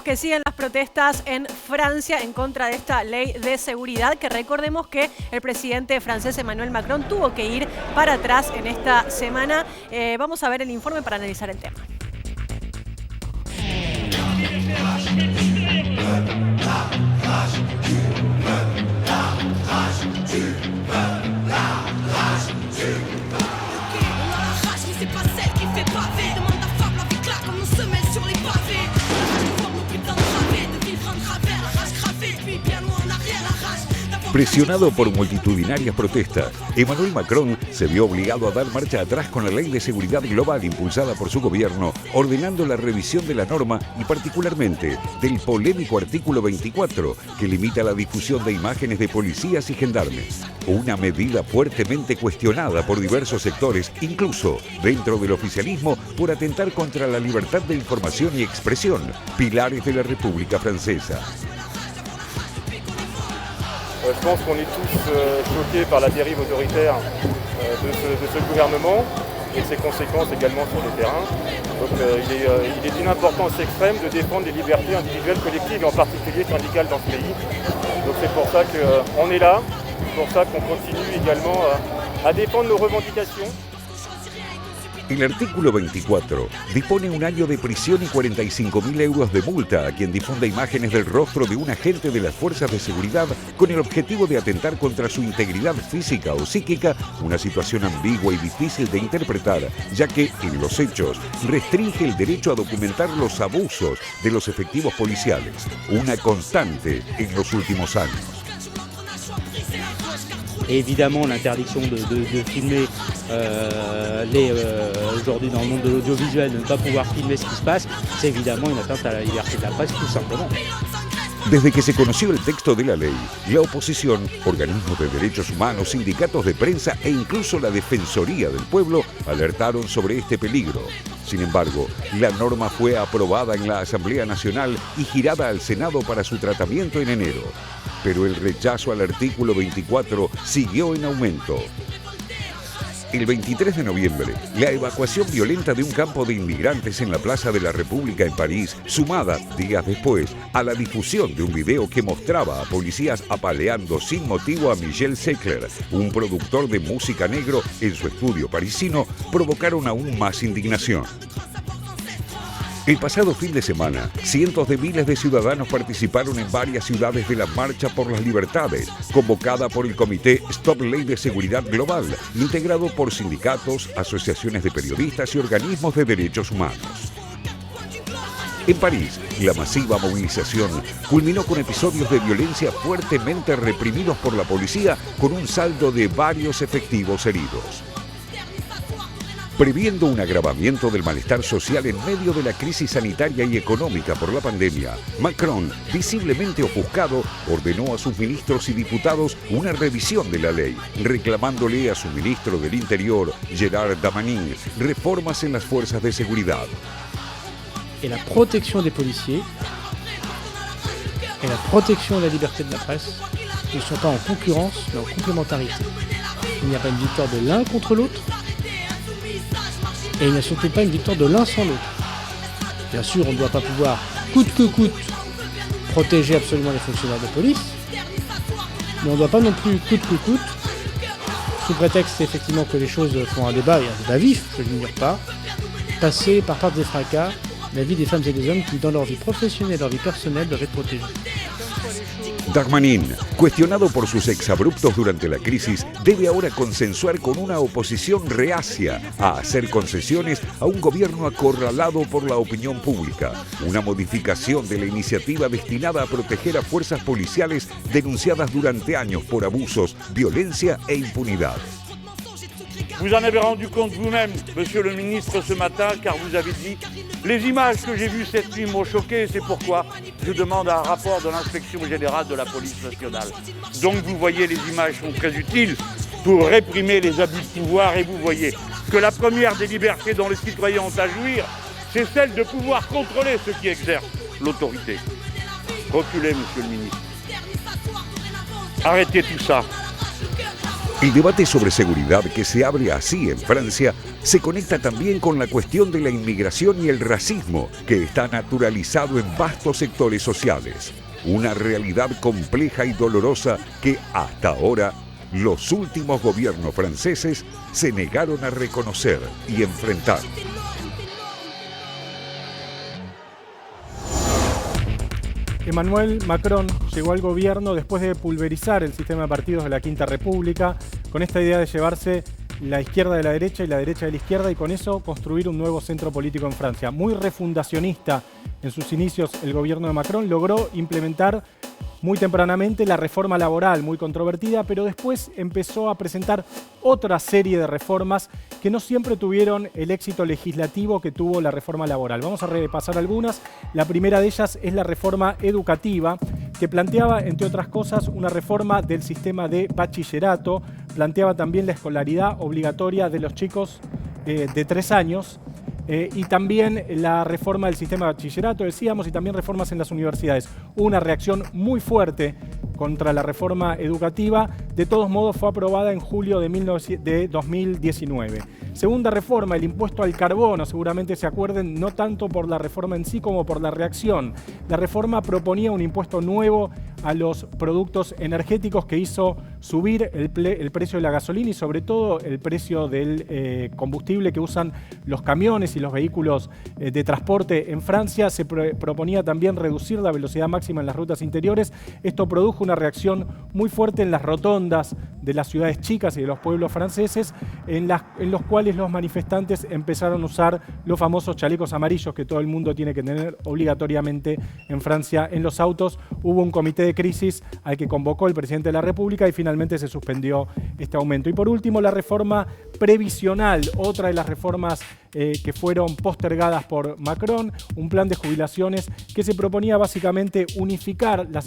Que siguen las protestas en Francia en contra de esta ley de seguridad, que recordemos que el presidente francés Emmanuel Macron tuvo que ir para atrás en esta semana. Vamos a ver el informe para analizar el tema. Presionado por multitudinarias protestas, Emmanuel Macron se vio obligado a dar marcha atrás con la ley de seguridad global impulsada por su gobierno, ordenando la revisión de la norma y particularmente del polémico artículo 24, que limita la difusión de imágenes de policías y gendarmes. Una medida fuertemente cuestionada por diversos sectores, incluso dentro del oficialismo, por atentar contra la libertad de información y expresión, pilares de la República Francesa. Je pense qu'on est tous choqués par la dérive autoritaire de ce gouvernement et ses conséquences également sur le terrain. Donc il est d'une importance extrême de défendre les libertés individuelles, collectives et en particulier syndicales dans ce pays. Donc c'est pour ça qu'on est là, c'est pour ça qu'on continue également à défendre nos revendications. El artículo 24 dispone un año de prisión y 45.000 euros de multa a quien difunda imágenes del rostro de un agente de las fuerzas de seguridad con el objetivo de atentar contra su integridad física o psíquica, una situación ambigua y difícil de interpretar, ya que, en los hechos, restringe el derecho a documentar los abusos de los efectivos policiales, una constante en los últimos años. Et évidemment, l'interdiction de filmer aujourd'hui dans le monde de l'audiovisuel, de ne pas pouvoir filmer ce qui se passe, c'est évidemment une atteinte à la liberté de la presse, tout simplement. Desde que se conoció el texto de la ley, la oposición, organismos de derechos humanos, sindicatos de prensa e incluso la Defensoría del Pueblo alertaron sobre este peligro. Sin embargo, la norma fue aprobada en la Asamblea Nacional y girada al Senado para su tratamiento en enero. Pero el rechazo al artículo 24 siguió en aumento. El 23 de noviembre, la evacuación violenta de un campo de inmigrantes en la Plaza de la República en París, sumada, días después, a la difusión de un video que mostraba a policías apaleando sin motivo a Michel Zecler, un productor de música negro, en su estudio parisino, provocaron aún más indignación. El pasado fin de semana, cientos de miles de ciudadanos participaron en varias ciudades de la Marcha por las Libertades, convocada por el Comité Stop Ley de Seguridad Global, integrado por sindicatos, asociaciones de periodistas y organismos de derechos humanos. En París, la masiva movilización culminó con episodios de violencia fuertemente reprimidos por la policía, con un saldo de varios efectivos heridos. Previendo un agravamiento del malestar social en medio de la crisis sanitaria y económica por la pandemia, Macron, visiblemente ofuscado, ordenó a sus ministros y diputados una revisión de la ley, reclamándole a su ministro del Interior, Gérald Darmanin, reformas en las fuerzas de seguridad. Et la protection des policiers et la protection de la liberté de la presse ne sont pas en concurrence, mais en complémentarité. Il n'y a pas une victoire de l'un contre l'autre, et il n'y a surtout pas une victoire de l'un sans l'autre. Bien sûr, on ne doit pas pouvoir, coûte que coûte, protéger absolument les fonctionnaires de police, mais on ne doit pas non plus, coûte que coûte, sous prétexte effectivement que les choses font un débat, et un débat vif, je ne l'ignore pas, passer par part des fracas la vie des femmes et des hommes qui, dans leur vie professionnelle et leur vie personnelle, doivent être protégés. Darmanin, cuestionado por sus exabruptos durante la crisis, debe ahora consensuar con una oposición reacia a hacer concesiones a un gobierno acorralado por la opinión pública, una modificación de la iniciativa destinada a proteger a fuerzas policiales denunciadas durante años por abusos, violencia e impunidad. Vous en avez rendu compte vous-même, monsieur le ministre, ce matin, car vous avez dit « Les images que j'ai vues cette nuit m'ont choqué et c'est pourquoi je demande un rapport de l'inspection générale de la police nationale. » Donc vous voyez, les images sont très utiles pour réprimer les abus de pouvoir et vous voyez que la première des libertés dont les citoyens ont à jouir, c'est celle de pouvoir contrôler ceux qui exercent l'autorité. Reculez, monsieur le ministre. Arrêtez tout ça. El debate sobre seguridad que se abre así en Francia se conecta también con la cuestión de la inmigración y el racismo que está naturalizado en vastos sectores sociales. Una realidad compleja y dolorosa que hasta ahora los últimos gobiernos franceses se negaron a reconocer y enfrentar. Emmanuel Macron llegó al gobierno después de pulverizar el sistema de partidos de la Quinta República, con esta idea de llevarse la izquierda de la derecha y la derecha de la izquierda y con eso construir un nuevo centro político en Francia. Muy refundacionista en sus inicios el gobierno de Macron, logró implementar muy tempranamente la reforma laboral, muy controvertida, pero después empezó a presentar otra serie de reformas que no siempre tuvieron el éxito legislativo que tuvo la reforma laboral. Vamos a repasar algunas. La primera de ellas es la reforma educativa, que planteaba, entre otras cosas, una reforma del sistema de bachillerato, planteaba también la escolaridad obligatoria de los chicos de 3 años, y también la reforma del sistema de bachillerato, decíamos, y también reformas en las universidades. Hubo una reacción muy fuerte contra la reforma educativa. De todos modos, fue aprobada en julio de 2019. Segunda reforma, el impuesto al carbono. Seguramente se acuerden, no tanto por la reforma en sí como por la reacción. La reforma proponía un impuesto nuevo a los productos energéticos que hizo subir el precio de la gasolina y sobre todo el precio del combustible que usan los camiones y los vehículos de transporte en Francia. Se proponía también reducir la velocidad máxima en las rutas interiores. Esto produjo una reacción muy fuerte en las rotondas de las ciudades chicas y de los pueblos franceses, en los cuales los manifestantes empezaron a usar los famosos chalecos amarillos que todo el mundo tiene que tener obligatoriamente en Francia en los autos. Hubo un comité de crisis al que convocó el presidente de la República y finalmente se suspendió este aumento. Y por último, la reforma previsional, otra de las reformas que fueron postergadas por Macron, un plan de jubilaciones que se proponía básicamente unificar las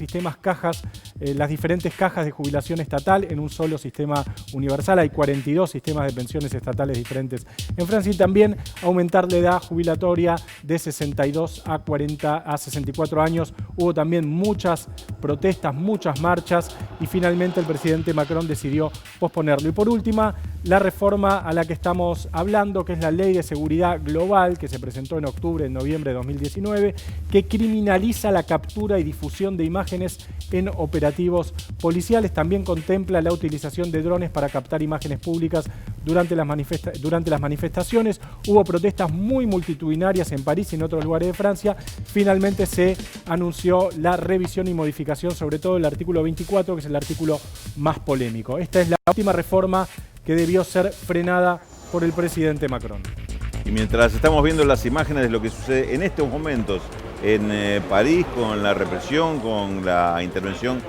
diferentes cajas de jubilación estatal en un solo sistema universal. Hay 42 sistemas de pensiones estatales diferentes en Francia y también aumentar la edad jubilatoria de 62 a 64 años. Hubo también muchas protestas, muchas marchas y finalmente el presidente Macron decidió posponerlo. Y por último, la reforma a la que estamos hablando, que es la Ley de Seguridad Global, que se presentó en noviembre de 2019, que criminaliza la captura y difusión de imágenes en operativos policiales. También contempla la utilización de drones para captar imágenes públicas durante las manifestaciones. Hubo protestas muy multitudinarias en París y en otros lugares de Francia. Finalmente se anunció la revisión y modificación, sobre todo el artículo 24, que es el artículo más polémico. Esta es la última reforma que debió ser frenada por el presidente Macron. Y mientras estamos viendo las imágenes de lo que sucede en estos momentos en París con la represión, con la intervención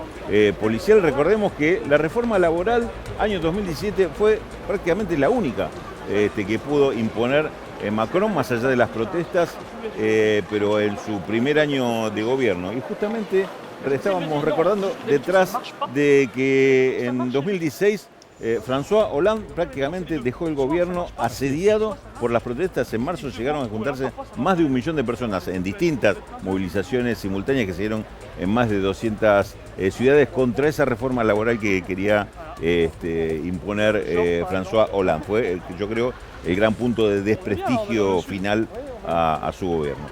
policial, recordemos que la reforma laboral año 2017 fue prácticamente la única que pudo imponer Macron, más allá de las protestas, pero en su primer año de gobierno. Y justamente estábamos recordando detrás de que en 2016 François Hollande prácticamente dejó el gobierno asediado por las protestas. En marzo llegaron a juntarse más de 1 millón de personas en distintas movilizaciones simultáneas que se dieron en más de 200 ciudades contra esa reforma laboral que quería imponer François Hollande. Fue, yo creo, el gran punto de desprestigio final a su gobierno.